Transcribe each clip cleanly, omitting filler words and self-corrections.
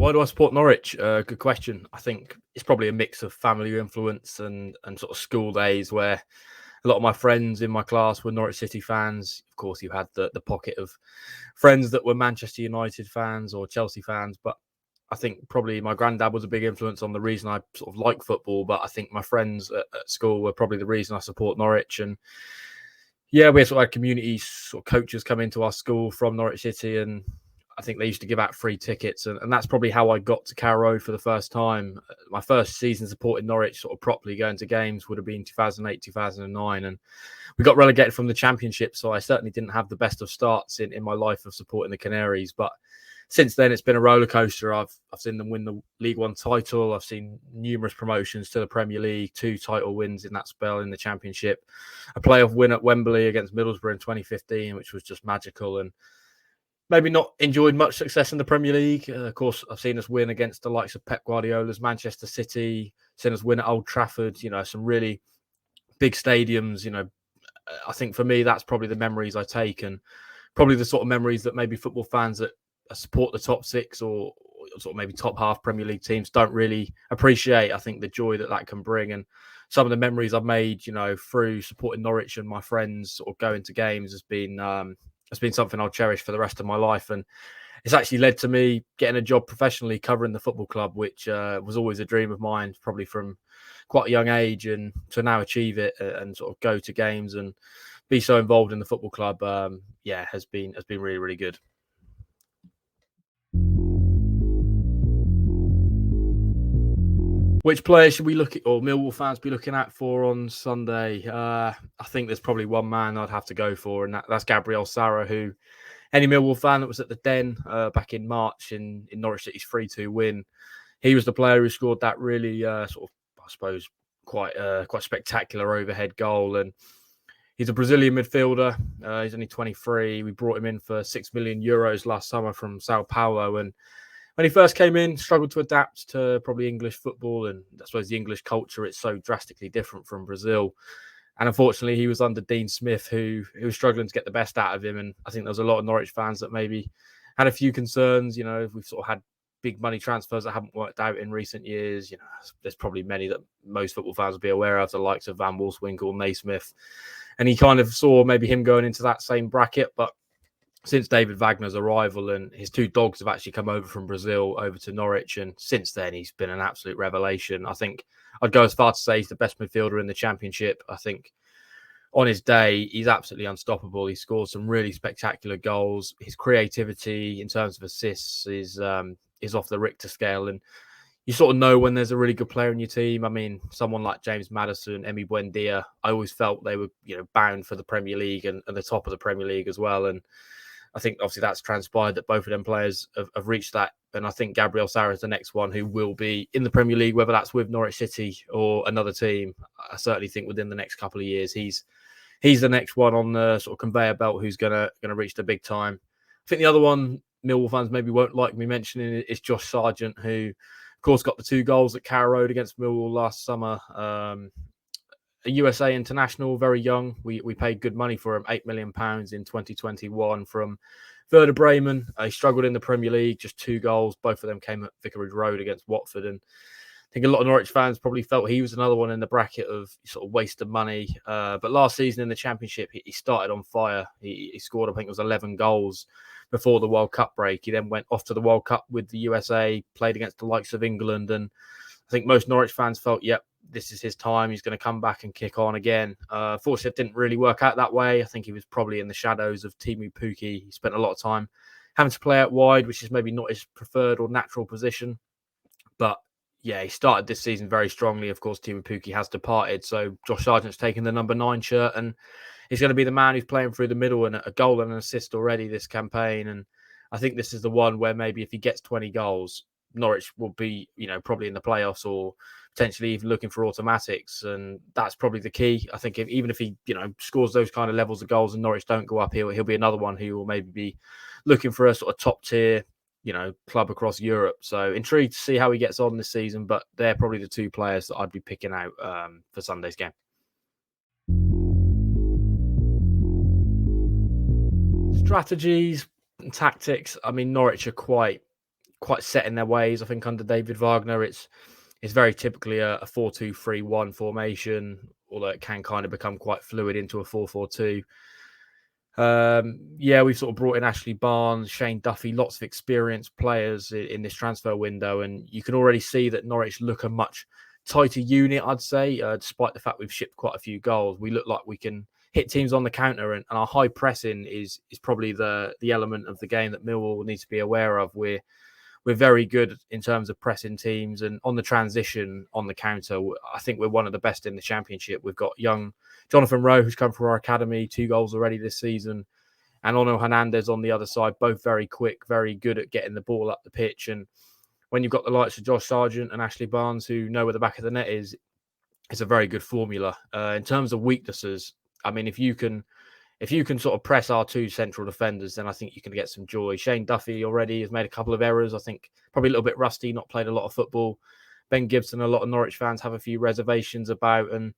Why do I support Norwich? Good question. I think it's probably a mix of family influence and sort of school days where a lot of my friends in my class were Norwich City fans. Of course, you had the pocket of friends that were Manchester United fans or Chelsea fans, but I think probably my granddad was a big influence on the reason I sort of like football. But I think my friends at school were probably the reason I support Norwich. And yeah, we sort of had community sort of coaches come into our school from Norwich City, and I think they used to give out free tickets, and that's probably how I got to Carrow Road for the first time. My first season supporting Norwich, sort of properly going to games, would have been 2008, 2009, and we got relegated from the Championship, so I certainly didn't have the best of starts in my life of supporting the Canaries. But since then, it's been a roller coaster. I've seen them win the League One title. I've seen numerous promotions to the Premier League, 2 title wins in that spell in the Championship, a playoff win at Wembley against Middlesbrough in 2015, which was just magical, and maybe not enjoyed much success in the Premier League. Of course, I've seen us win against the likes of Pep Guardiola's Manchester City, seen us win at Old Trafford, some really big stadiums. I think for me, that's probably the memories I take, and probably the sort of memories that maybe football fans that support the top 6 or sort of maybe top half Premier League teams don't really appreciate. I think the joy that can bring, and some of the memories I've made, through supporting Norwich and my friends sort of going to games has been something I'll cherish for the rest of my life. And it's actually led to me getting a job professionally covering the football club, which was always a dream of mine, probably from quite a young age, and to now achieve it and sort of go to games and be so involved in the football club, has been really, really good. Which player should we look at, or Millwall fans be looking at for on Sunday? I think there's probably one man I'd have to go for, and that's Gabriel Sara, who any Millwall fan that was at the Den back in March in Norwich City's 3-2 win, he was the player who scored that really sort of, I suppose, quite spectacular overhead goal. And he's a Brazilian midfielder. He's only 23. We brought him in for €6 million last summer from Sao Paulo, and when he first came in, struggled to adapt to probably English football, and I suppose the English culture, it's so drastically different from Brazil. And unfortunately, he was under Dean Smith, who was struggling to get the best out of him. And I think there was a lot of Norwich fans that maybe had a few concerns. We've sort of had big money transfers that haven't worked out in recent years. There's probably many that most football fans will be aware of, the likes of Van Wolfswinkel, Naismith. And he kind of saw maybe him going into that same bracket. But since David Wagner's arrival, and his 2 dogs have actually come over from Brazil over to Norwich, and since then he's been an absolute revelation. I think I'd go as far to say he's the best midfielder in the Championship. I think on his day, he's absolutely unstoppable. He scores some really spectacular goals. His creativity in terms of assists is off the Richter scale, and you sort of know when there's a really good player in your team. I mean, someone like James Maddison, Emi Buendia, I always felt they were bound for the Premier League and the top of the Premier League as well. And I think obviously that's transpired that both of them players have reached that. And I think Gabriel Sara is the next one who will be in the Premier League, whether that's with Norwich City or another team. I certainly think within the next couple of years, he's the next one on the sort of conveyor belt who's gonna reach the big time. I think the other one Millwall fans maybe won't like me mentioning is Josh Sargent, who of course got the 2 goals at Carrow Road against Millwall last summer. A USA international, very young. We paid good money for him, £8 million in 2021 from Werder Bremen. He struggled in the Premier League, just 2 goals. Both of them came at Vicarage Road against Watford. And I think a lot of Norwich fans probably felt he was another one in the bracket of sort of wasted money. But last season in the Championship, he started on fire. He scored, I think it was 11 goals before the World Cup break. He then went off to the World Cup with the USA, played against the likes of England. And I think most Norwich fans felt, yep, this is his time. He's going to come back and kick on again. Fortunately, it didn't really work out that way. I think he was probably in the shadows of Teemu Pukki. He spent a lot of time having to play out wide, which is maybe not his preferred or natural position. But yeah, he started this season very strongly. Of course, Teemu Pukki has departed. So Josh Sargent's taken the number 9 shirt, and he's going to be the man who's playing through the middle, and a goal and an assist already this campaign. And I think this is the one where maybe if he gets 20 goals, Norwich will be, probably in the playoffs or potentially even looking for automatics. And that's probably the key. I think even if he, scores those kind of levels of goals and Norwich don't go up, he'll be another one who will maybe be looking for a sort of top tier, club across Europe. So intrigued to see how he gets on this season, but they're probably the 2 players that I'd be picking out for Sunday's game. Strategies and tactics. I mean, Norwich are quite quite set in their ways. I think under David Wagner, it's very typically a 4-2-3-1 formation, although it can kind of become quite fluid into a 4-4-2. Yeah, we've sort of brought in Ashley Barnes, Shane Duffy, lots of experienced players in this transfer window, and you can already see that Norwich look a much tighter unit, I'd say, despite the fact we've shipped quite a few goals. We look like we can hit teams on the counter, and our high pressing is probably the element of the game that Millwall needs to be aware of. We're very good in terms of pressing teams, and on the transition on the counter, I think we're one of the best in the Championship. We've got young Jonathan Rowe, who's come from our academy, 2 goals already this season, and Ono Hernandez on the other side, both very quick, very good at getting the ball up the pitch. And when you've got the likes of Josh Sargent and Ashley Barnes, who know where the back of the net is, it's a very good formula. In terms of weaknesses, I mean, if you can sort of press our 2 central defenders, then I think you can get some joy. Shane Duffy already has made a couple of errors. I think probably a little bit rusty, not played a lot of football. Ben Gibson, a lot of Norwich fans have a few reservations about. And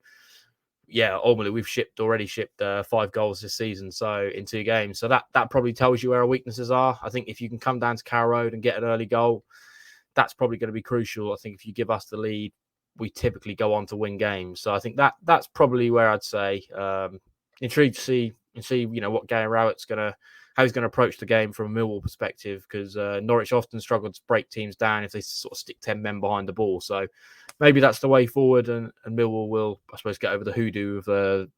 yeah, ultimately we've already shipped 5 goals this season, so in 2 games. So that probably tells you where our weaknesses are. I think if you can come down to Carrow Road and get an early goal, that's probably going to be crucial. I think if you give us the lead, we typically go on to win games. So I think that's probably where I'd say. Intrigued to see what Gary Rowett's how he's going to approach the game from a Millwall perspective, because Norwich often struggle to break teams down if they sort of stick 10 men behind the ball. So maybe that's the way forward, and Millwall will, I suppose, get over the hoodoo of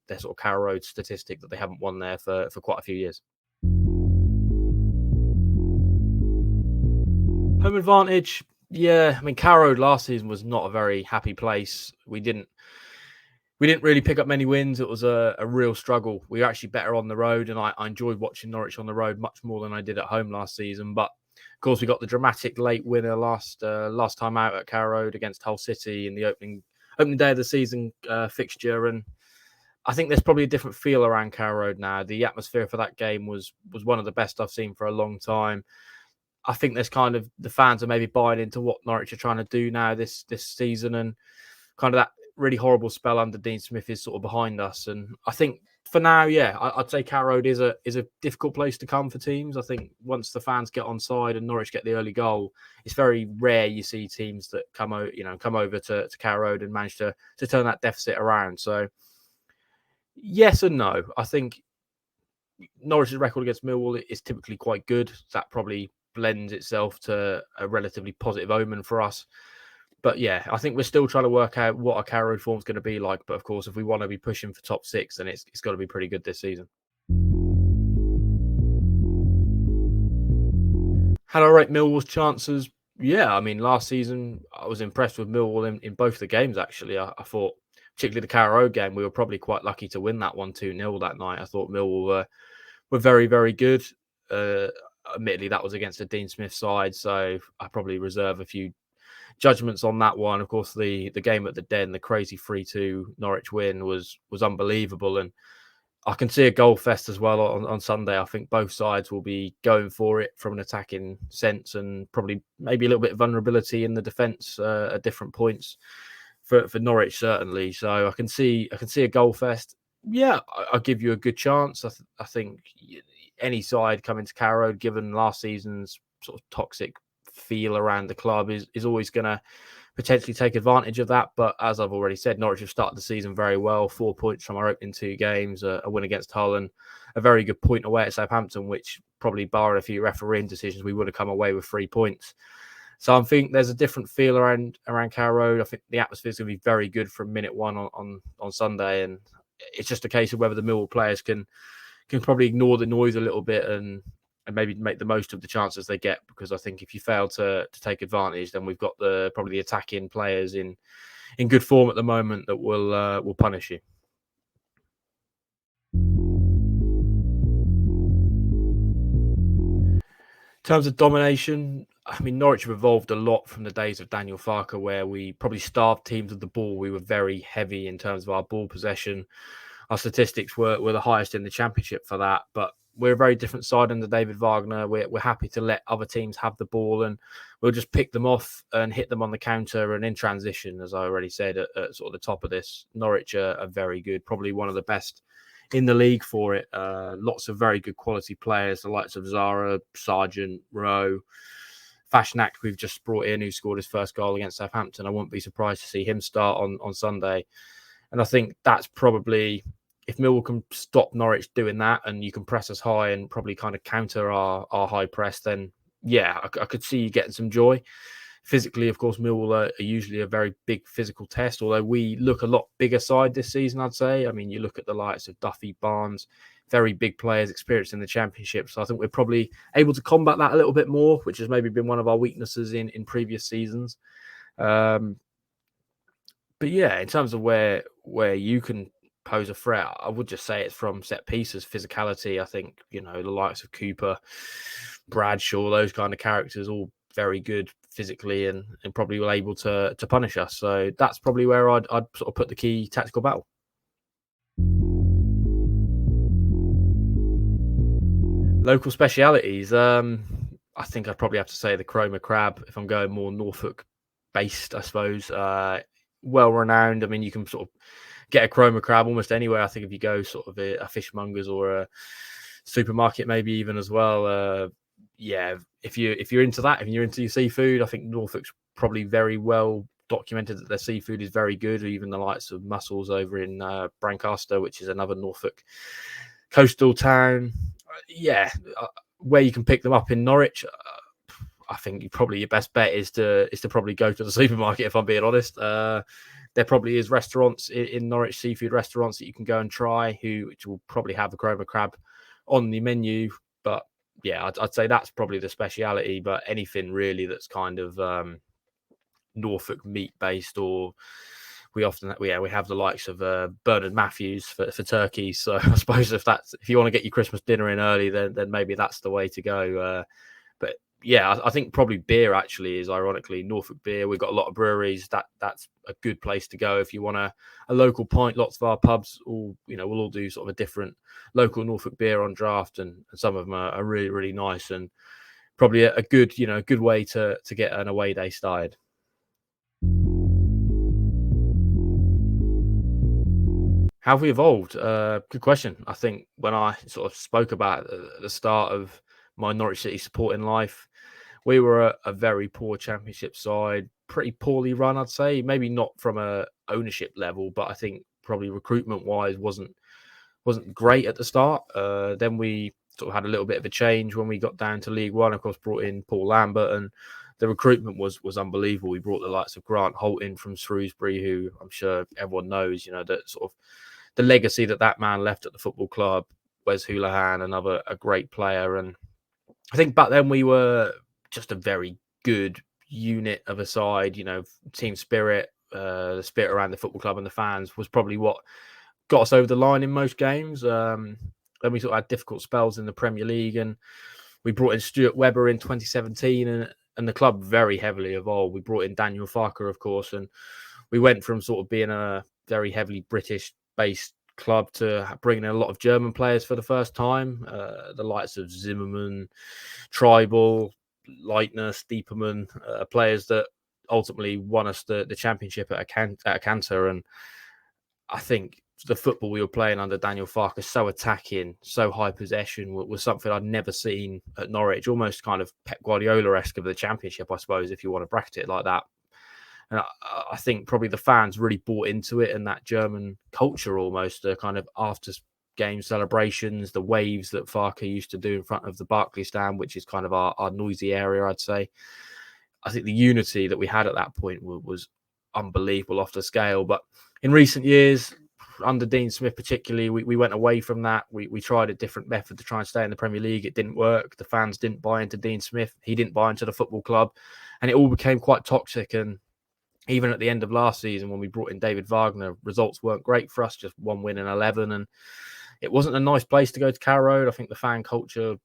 their sort of Carrow Road statistic that they haven't won there for quite a few years. Home advantage, yeah. I mean, Carrow Road last season was not a very happy place. We didn't really pick up many wins. It was a real struggle. We were actually better on the road, and I enjoyed watching Norwich on the road much more than I did at home last season. But of course, we got the dramatic late winner last time out at Carrow Road against Hull City in the opening day of the season fixture, and I think there's probably a different feel around Carrow Road now. The atmosphere for that game was one of the best I've seen for a long time. I think there's kind of the fans are maybe buying into what Norwich are trying to do now this season, and kind of that really horrible spell under Dean Smith is sort of behind us. And I think for now, yeah, I'd say Carrow Road is a difficult place to come for teams. I think once the fans get on side and Norwich get the early goal, it's very rare you see teams that come over to Carrow Road and manage to turn that deficit around. So yes and no. I think Norwich's record against Millwall is typically quite good. That probably lends itself to a relatively positive omen for us. But yeah, I think we're still trying to work out what our Carrow Road form is going to be like. But of course, if we want to be pushing for top 6, then it's got to be pretty good this season. How do I rate Millwall's chances? Yeah, I mean, last season I was impressed with Millwall in both the games, actually. I thought, particularly the Carrow Road game, we were probably quite lucky to win that 1-2-0 that night. I thought Millwall were very, very good. Admittedly, that was against the Dean Smith side, so I probably reserve a few judgments on that one. Of course, the game at the Den, the crazy 3-2 Norwich win was unbelievable, and I can see a goal fest as well on Sunday. I think both sides will be going for it from an attacking sense, and probably maybe a little bit of vulnerability in the defence at different points for Norwich, certainly. So I can see a goal fest. Yeah, I'll give you a good chance. I think any side coming to Carrow Road, given last season's sort of toxic feel around the club, is always going to potentially take advantage of that. But as I've already said, Norwich have started the season very well. 4 points from our opening 2 games, a win against Hull, and a very good point away at Southampton, which probably barring a few refereeing decisions, we would have come away with 3 points. So I think there's a different feel around Carrow Road. I think the atmosphere is going to be very good from minute one on Sunday, and it's just a case of whether the Millwall players can probably ignore the noise a little bit and maybe make the most of the chances they get. Because I think if you fail to take advantage, then we've got probably the attacking players in good form at the moment that will punish you. In terms of domination, I mean, Norwich have evolved a lot from the days of Daniel Farker, where we probably starved teams of the ball. We were very heavy in terms of our ball possession. Our statistics were the highest in the Championship for that. But we're a very different side under David Wagner. We're happy to let other teams have the ball, and we'll just pick them off and hit them on the counter and in transition. As I already said at sort of the top of this, Norwich are very good, probably one of the best in the league for it. Lots of very good quality players, the likes of Zara, Sargent, Rowe. Fashnak, we've just brought in, who scored his first goal against Southampton. I wouldn't be surprised to see him start on Sunday. And I think that's probably, if Millwall can stop Norwich doing that and you can press us high and probably kind of counter our high press, then yeah, I could see you getting some joy. Physically, of course, Millwall are usually a very big physical test, although we look a lot bigger side this season, I'd say. I mean, you look at the likes of Duffy, Barnes, very big players experienced in the Championship. So I think we're probably able to combat that a little bit more, which has maybe been one of our weaknesses in previous seasons. But yeah, in terms of where you can pose a threat, I would just say it's from set pieces, physicality. I think, the likes of Cooper, Bradshaw, those kind of characters, all very good physically and probably were able to punish us. So that's probably where I'd sort of put the key tactical battle. Local specialities. I think I'd probably have to say the Chroma Crab if I'm going more Norfolk based, I suppose. Well renowned. I mean, you can sort of get a Chroma Crab almost anywhere. I think if you go sort of a fishmonger's or a supermarket, maybe even as well. Yeah, if you're into that, if you're into your seafood, I think Norfolk's probably very well documented that their seafood is very good. Even the likes of mussels over in Brancaster, which is another Norfolk coastal town. Yeah, where you can pick them up in Norwich. I think probably your best bet is to probably go to the supermarket. If I'm being honest, there probably is restaurants in Norwich, seafood restaurants that you can go and try, which will probably have the Chroma Crab on the menu. But yeah, I'd say that's probably the speciality. But anything really that's kind of Norfolk meat based, or we have the likes of Bernard Matthews for turkey. So I suppose if you want to get your Christmas dinner in early, then maybe that's the way to go. But yeah, I think probably beer actually is ironically Norfolk beer. We've got a lot of breweries. That's a good place to go if you want a local pint. Lots of our pubs we'll all do sort of a different local Norfolk beer on draft, and some of them are really, really nice and probably a good good way to get an away day started. How have we evolved? Good question. I think when I sort of spoke about the start of my Norwich City supporting life, we were a very poor Championship side, pretty poorly run, I'd say. Maybe not from a ownership level, but I think probably recruitment wise wasn't great at the start. Then we sort of had a little bit of a change when we got down to League One. Of course, brought in Paul Lambert, and the recruitment was unbelievable. We brought the likes of Grant Holt in from Shrewsbury, who I'm sure everyone knows. That sort of the legacy that man left at the football club. Wes Houlihan, a great player, and I think back then we were just a very good unit of a side. Team spirit, the spirit around the football club and the fans was probably what got us over the line in most games. Then we sort of had difficult spells in the Premier League, and we brought in Stuart Webber in 2017, and the club very heavily evolved. We brought in Daniel Farker, of course, and we went from sort of being a very heavily British-based club to bringing in a lot of German players for the first time. The likes of Zimmerman, Tribal, Leitner, Stiepermann, players that ultimately won us the Championship at a canter. And I think the football we were playing under Daniel Farker, so attacking, so high possession, was something I'd never seen at Norwich. Almost kind of Pep Guardiola-esque of the Championship, I suppose, if you want to bracket it like that. And I think probably the fans really bought into it, and that German culture almost, the kind of after game celebrations, the waves that Farker used to do in front of the Barclays stand, which is kind of our noisy area, I'd say. I think the unity that we had at that point was unbelievable, off the scale. But in recent years, under Dean Smith particularly, we went away from that. We tried a different method to try and stay in the Premier League. It didn't work. The fans didn't buy into Dean Smith. He didn't buy into the football club. And it all became quite toxic. And even at the end of last season, when we brought in David Wagner, results weren't great for us, just 1 win in 11. And it wasn't a nice place to go to Carrow Road. I think the fan culture, a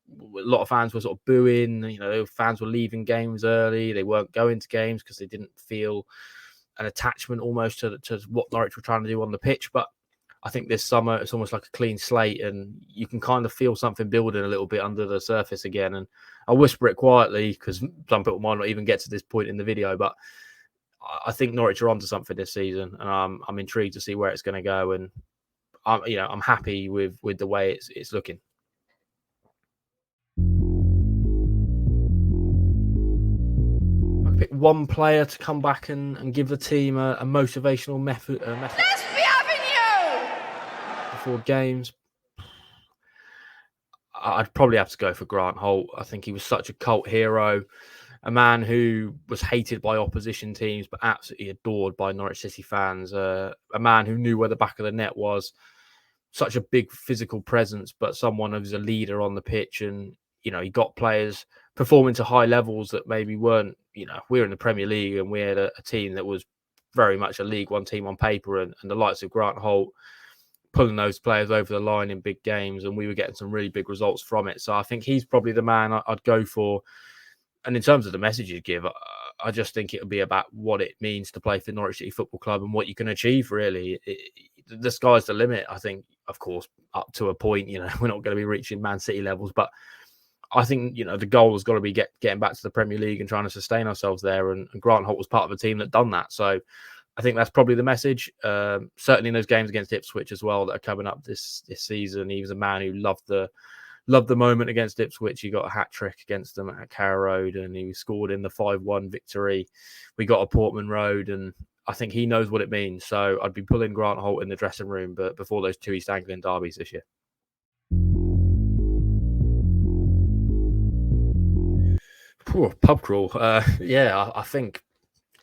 lot of fans were sort of booing. Fans were leaving games early. They weren't going to games because they didn't feel an attachment almost to what Norwich were trying to do on the pitch. But I think this summer it's almost like a clean slate, and you can kind of feel something building a little bit under the surface again. And I'll whisper it quietly because some people might not even get to this point in the video, but I think Norwich are onto something this season, and I'm intrigued to see where it's going to go. And I'm happy with the way it's looking. one player to come back and give the team a motivational message before games, I'd probably have to go for Grant Holt. I think he was such a cult hero, a man who was hated by opposition teams but absolutely adored by Norwich City fans, a man who knew where the back of the net was, such a big physical presence, but someone who's a leader on the pitch. And, he got players performing to high levels that maybe weren't, we were in the Premier League and we had a team that was very much a League One team on paper, and the likes of Grant Holt pulling those players over the line in big games, and we were getting some really big results from it. So I think he's probably the man I'd go for. And in terms of the message you give, I just think it would be about what it means to play for Norwich City Football Club and what you can achieve, really. The sky's the limit, I think, of course, up to a point. We're not going to be reaching Man City levels, but I think, the goal has got to be getting back to the Premier League and trying to sustain ourselves there. And Grant Holt was part of a team that done that. So I think that's probably the message. Certainly in those games against Ipswich as well that are coming up this season. He was a man who loved the moment against Ipswich. He got a hat-trick against them at Carrow Road, and he scored in the 5-1 victory. We got a Portman Road, and I think he knows what it means. So I'd be pulling Grant Holt in the dressing room, but before those 2 East Anglian derbies this year. Pub crawl. I think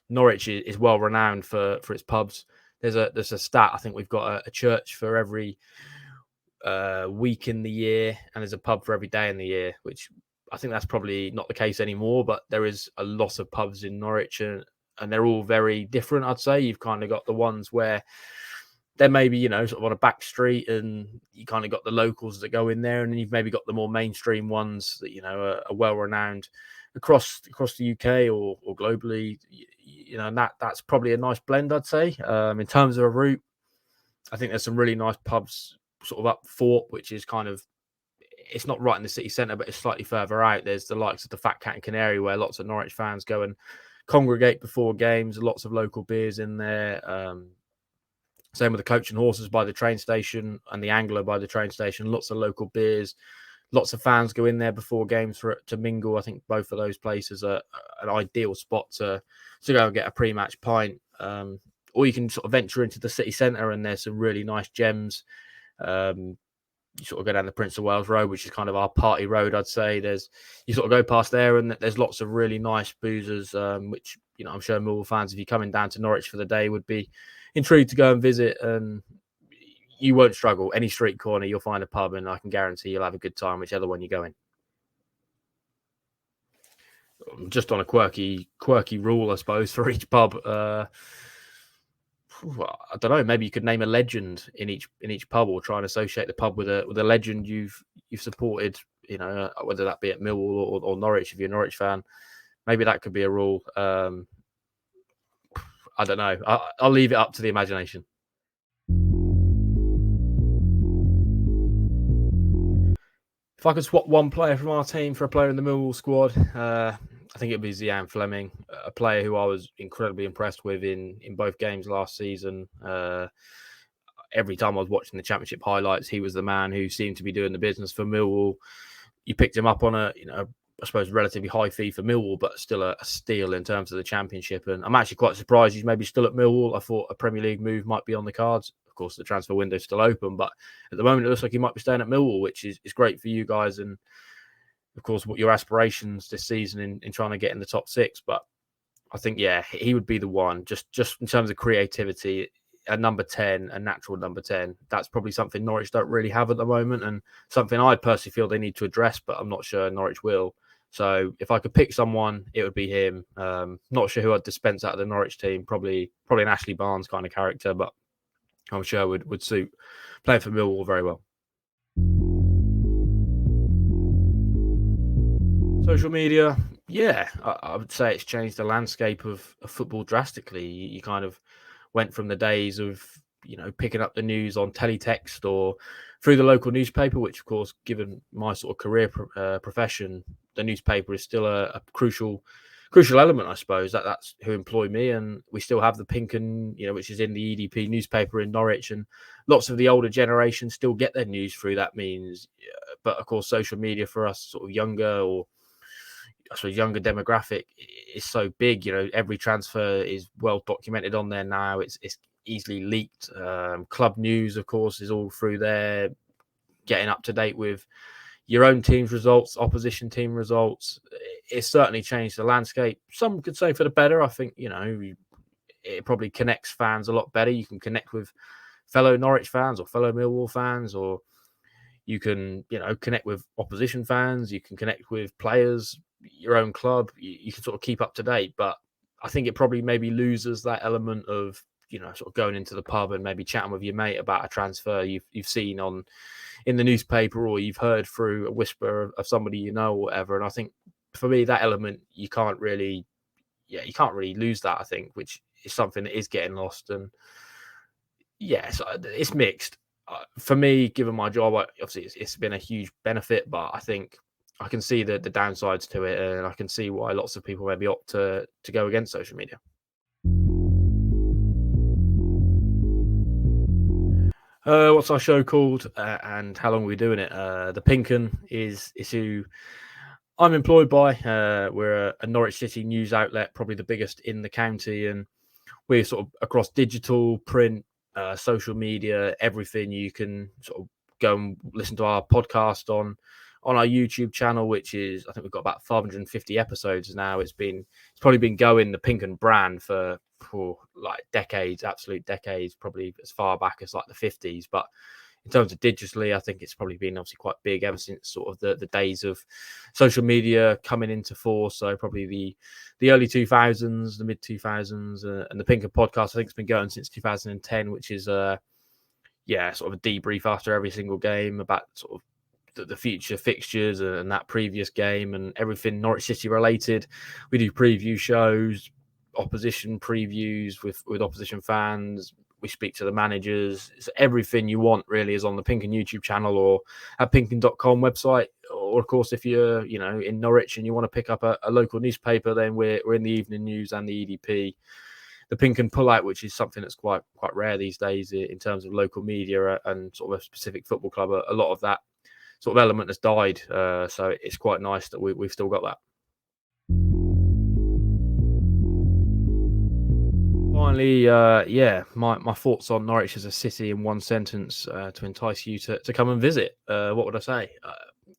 Norwich is well renowned for its pubs. There's a stat. I think we've got a church for every week in the year, and there's a pub for every day in the year, which I think that's probably not the case anymore, but there is a lot of pubs in Norwich, and they're all very different, I'd say. You've kind of got the ones where they're maybe, sort of on a back street, and you kind of got the locals that go in there, and then you've maybe got the more mainstream ones that, are well-renowned across the UK or globally, and that's probably a nice blend, I'd say. In terms of a route, I think there's some really nice pubs sort of up Thorpe, which is kind of, it's not right in the city centre, but it's slightly further out. There's the likes of the Fat Cat and Canary, where lots of Norwich fans go and congregate before games. Lots of local beers in there. Same with the Coach and Horses by the train station and the Angler by the train station. Lots of local beers. Lots of fans go in there before games to mingle. I think both of those places are an ideal spot to go and get a pre-match pint. Or you can sort of venture into the city centre, and there's some really nice gems. You sort of go down the Prince of Wales Road, which is kind of our party road, I'd say. You sort of go past there, and there's lots of really nice boozers, which, I'm sure Millwall fans, if you're coming down to Norwich for the day, would be intrigued to go and visit. And you won't struggle. Any street corner, you'll find a pub, and I can guarantee you'll have a good time, whichever one you go in. Just on a quirky rule, I suppose, for each pub. I don't know. Maybe you could name a legend in each pub, or try and associate the pub with a legend you've supported. Whether that be at Millwall or Norwich, if you're a Norwich fan. Maybe that could be a rule. I don't know. I'll leave it up to the imagination. If I could swap one player from our team for a player in the Millwall squad, I think it'd be Zian Fleming, a player who I was incredibly impressed with in both games last season. Every time I was watching the Championship highlights, he was the man who seemed to be doing the business for Millwall. You picked him up on a, I suppose, relatively high fee for Millwall, but still a steal in terms of the Championship. And I'm actually quite surprised he's maybe still at Millwall. I thought a Premier League move might be on the cards. Of course, the transfer window's still open, but at the moment it looks like he might be staying at Millwall, which is great for you guys. And of course, what your aspirations this season in trying to get in the top 6. But I think, he would be the one. Just in terms of creativity, a number 10, a natural number 10. That's probably something Norwich don't really have at the moment, and something I personally feel they need to address, but I'm not sure Norwich will. So if I could pick someone, it would be him. Not sure who I'd dispense out of the Norwich team. Probably an Ashley Barnes kind of character, but I'm sure would suit playing for Millwall very well. Social media, I would say it's changed the landscape of football drastically. You kind of went from the days of, picking up the news on teletext or through the local newspaper, which, of course, given my sort of career profession, the newspaper is still a crucial element, I suppose. That's who employ me, and we still have the Pink and, which is in the EDP newspaper in Norwich, and lots of the older generation still get their news through that means. But of course, social media for us sort of younger or suppose younger demographic is so big. Every transfer is well documented on there now. It's easily leaked. Club news, of course, is all through there. Getting up to date with your own team's results, opposition team results. It's certainly changed the landscape. Some could say for the better. I think it probably connects fans a lot better. You can connect with fellow Norwich fans or fellow Millwall fans, or you can, connect with opposition fans. You can connect with players, your own club. You can sort of keep up to date. But I think it probably maybe loses that element of, sort of going into the pub and maybe chatting with your mate about a transfer you've seen in the newspaper, or you've heard through a whisper of somebody or whatever. And I think for me, that element, you can't really lose that, I think, which is something that is getting lost. And yes, it's mixed. For me, given my job, obviously it's been a huge benefit, but I think I can see the downsides to it, and I can see why lots of people maybe opt to go against social media. What's our show called, and how long are we doing it? The Pink 'Un is who I'm employed by. We're a Norwich City news outlet, probably the biggest in the county, and we're sort of across digital, print, social media, everything. You can sort of go and listen to our podcast on our YouTube channel, which is, I think we've got about 550 episodes now. It's probably been going, the Pink 'Un brand for like decades, absolute decades, probably as far back as like the 50s. But in terms of digitally, I think it's probably been obviously quite big ever since sort of the days of social media coming into force. So probably the early 2000s, the mid 2000s, and the Pink 'Un podcast, I think it's been going since 2010, which is sort of a debrief after every single game about sort of the future fixtures and that previous game and everything Norwich City related. We do preview shows, opposition previews with opposition fans. We speak to the managers. It's everything you want really is on the Pink 'Un YouTube channel or at pinkun.com website. Or of course, if you're in Norwich and you want to pick up a local newspaper, then we're in the evening news and the EDP. The Pink 'Un pullout, which is something that's quite rare these days in terms of local media and sort of a specific football club. A lot of that sort of element has died. So it's quite nice that we've still got that. Finally, my thoughts on Norwich as a city in one sentence to entice you to come and visit. What would I say?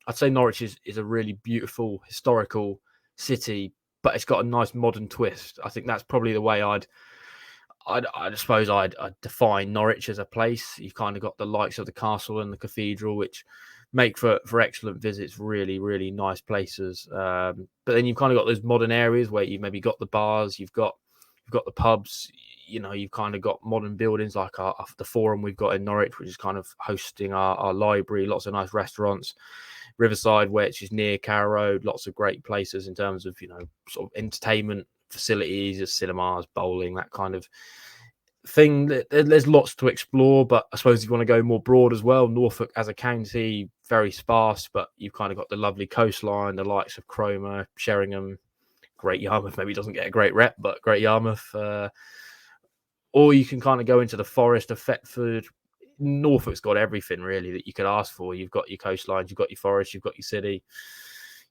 I'd say Norwich is a really beautiful, historical city, but it's got a nice modern twist. I think that's probably the way I'd define Norwich as a place. You've kind of got the likes of the castle and the cathedral, which make for excellent visits, really, really nice places. But then you've kind of got those modern areas where you've maybe got the bars, you've got the pubs, you've kind of got modern buildings like the Forum we've got in Norwich, which is kind of hosting our library, lots of nice restaurants. Riverside, which is near Carrow Road, lots of great places in terms of, sort of entertainment facilities, cinemas, bowling, that kind of thing. There's lots to explore, but I suppose if you want to go more broad as well, Norfolk as a county, very sparse, but you've kind of got the lovely coastline, the likes of Cromer, Sheringham, Great Yarmouth maybe doesn't get a great rep, but Great Yarmouth. Or you can kind of go into the forest of Thetford. Norfolk's got everything really that you could ask for. You've got your coastlines, you've got your forest, you've got your city,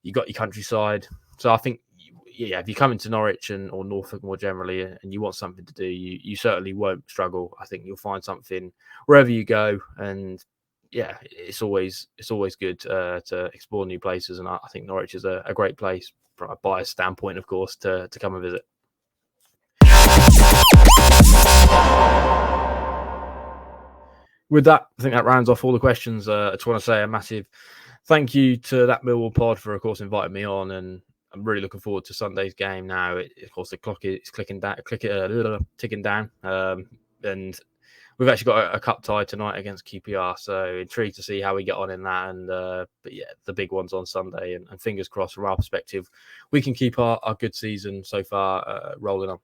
you've got your countryside. So I think, if you come into Norwich or Norfolk more generally and you want something to do, you certainly won't struggle. I think you'll find something wherever you go. And it's always good to explore new places. And I think Norwich is a great place from a bias standpoint, of course, to come and visit. With that, I think that rounds off all the questions. I just want to say a massive thank you to that Millwall pod for, of course, inviting me on, and I'm really looking forward to Sunday's game now. Of course, the clock is ticking down, and we've actually got a cup tie tonight against QPR, so intrigued to see how we get on in that. And the big one's on Sunday, and fingers crossed from our perspective, we can keep our good season so far rolling on.